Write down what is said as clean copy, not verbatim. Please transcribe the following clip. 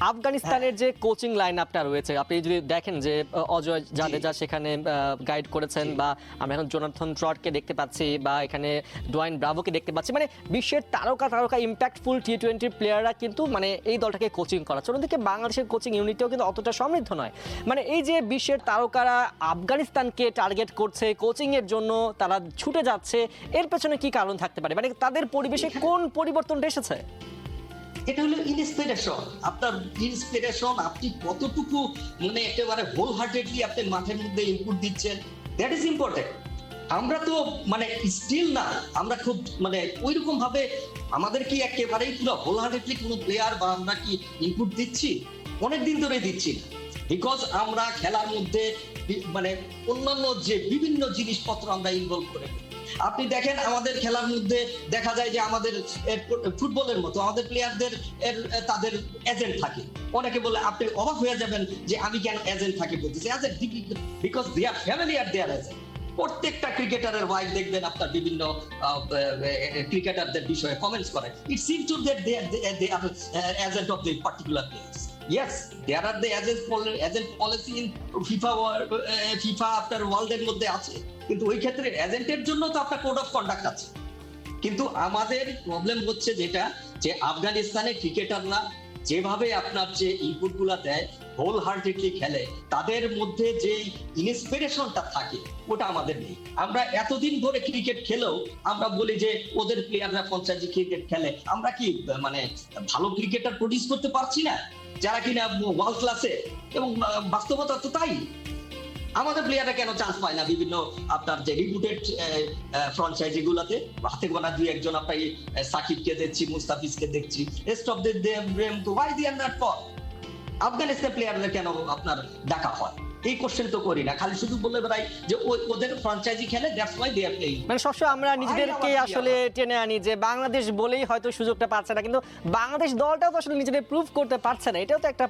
আফগানিস্তানের যে coaching line আপটা রয়েছে, আপনি যদি দেখেন যে অজয় জাদেজা সেখানে গাইড করেছেন, বা আমরা এখন জোনাথন ট্রটকে দেখতে পাচ্ছি, বা এখানে ডোয়াইন ব্রাভোকে দেখতে পাচ্ছি, মানে বিশ্বের তারকা ইম্প্যাক্টফুল টি-20 প্লেয়াররা কিন্তু মানে এই দলটাকে কোচিং করাচ্ছে। অন্যদিকে বাংলাদেশের কোচিং ইউনিটও কিন্তু অতটা সমৃদ্ধ নয়। মানে এই যে বিশ্বের তারকারা আফগানিস্তানকে টার্গেট করছে কোচিংয়ের জন্য, তারা ছুটে যাচ্ছে, এর পেছনে কি কারণ থাকতে পারে? মানে তাদের পরিবেশে কোন পরিবর্তনটা এসেছে? এটা হলো ইন্সপিরেশন। আপনার ইন্সপিরেশন আপনি কতটুকু মানে একেবারে হোল হার্টেডলি আপনি মাঠের মধ্যে ইনপুট দিচ্ছেন, দ্যাট ইজ ইম্পর্টেন্ট। আমরা তো মানে স্টিল না, আমরা খুব মানে ওইরকম ভাবে আমাদের কি একেবারেই পুরো হোল হার্টেডলি কোনো প্লেয়ার বা আমরা কি ইনপুট দিচ্ছি? অনেকদিন ধরে দিচ্ছি না, বিকজ আমরা খেলার মধ্যে মানে অন্যান্য যে বিভিন্ন জিনিসপত্র আমরা ইনভলভ করে ফেলি। আপনি দেখেন আমাদের খেলার মধ্যে দেখা যায় যে আমাদের ফুটবলের মতো আমাদের প্লেয়ারদের তাদের এজেন্ট থাকে। অনেকে বলে, আপনি অবাক হয়ে যাবেন যে আমি কেন এজেন্ট থাকে বলতেছি, agent because they are family are their agent. প্রত্যেকটা ক্রিকেটারের ওয়াইফ দেখবেন আপনার বিভিন্ন ক্রিকেটারদের বিষয়ে কমেন্টস করে, it seems to that they are agent of the particular players. Yes, there are the agent policy in FIFA আপনার ওয়ার্ল্ডের মধ্যে আছে, কিন্তু ওই ক্ষেত্রে এজেন্টের জন্য তো আপনার কোড অফ কন্ডাক্ট আছে। কিন্তু আমাদের প্রবলেম হচ্ছে যেটা, যে আফগানিস্তানের ক্রিকেটাররা যেভাবে আপনার যে ইনপুট গুলা দেয়, হোল হার্টেডলি খেলে, তাদের মধ্যে যে ইন্সপিরেশনটা থাকে ওটা আমাদের নেই। আমরা এতদিন ধরে ক্রিকেট খেলেও আমরা বলি যে ওদের প্লেয়াররা ফ্র্যাঞ্চাইজি ক্রিকেট খেলে, আমরা কি মানে ভালো ক্রিকেটার প্রডিউস করতে পারছি না যারা কিনা ওয়ার্ল্ড ক্লাসে? এবং বাস্তবতা তো তাই। আমাদের প্লেয়াররা কেন চান্স পায় না বিভিন্ন আপনার যে রিপুটেড ফ্র্যাঞ্চাইজি গুলাতে? হাতে গোনা দুই একজন, আপনার সাকিবকে দেখছি, মুস্তাফিজকে দেখছি, রেস্ট অফ দেম তো why they are not for? Afghanistan প্লেয়ারদের কেন আপনার ডাকা হয়? এই কোশ্চেন তো করি না, খালি শুধু বলে বেড়াই যে ওদের ফ্র্যাঞ্চাইজি খেলে, that's why they are playing. মানে সবসময় আমরা নিজেদেরকে আসলে টেনে আনি যে বাংলাদেশ বলেই হয়তো সুযোগটা পাচ্ছে না, কিন্তু বাংলাদেশ দলটাও তো আসলে নিজেদের প্রুভ করতে পারছে না, এটাও তো একটা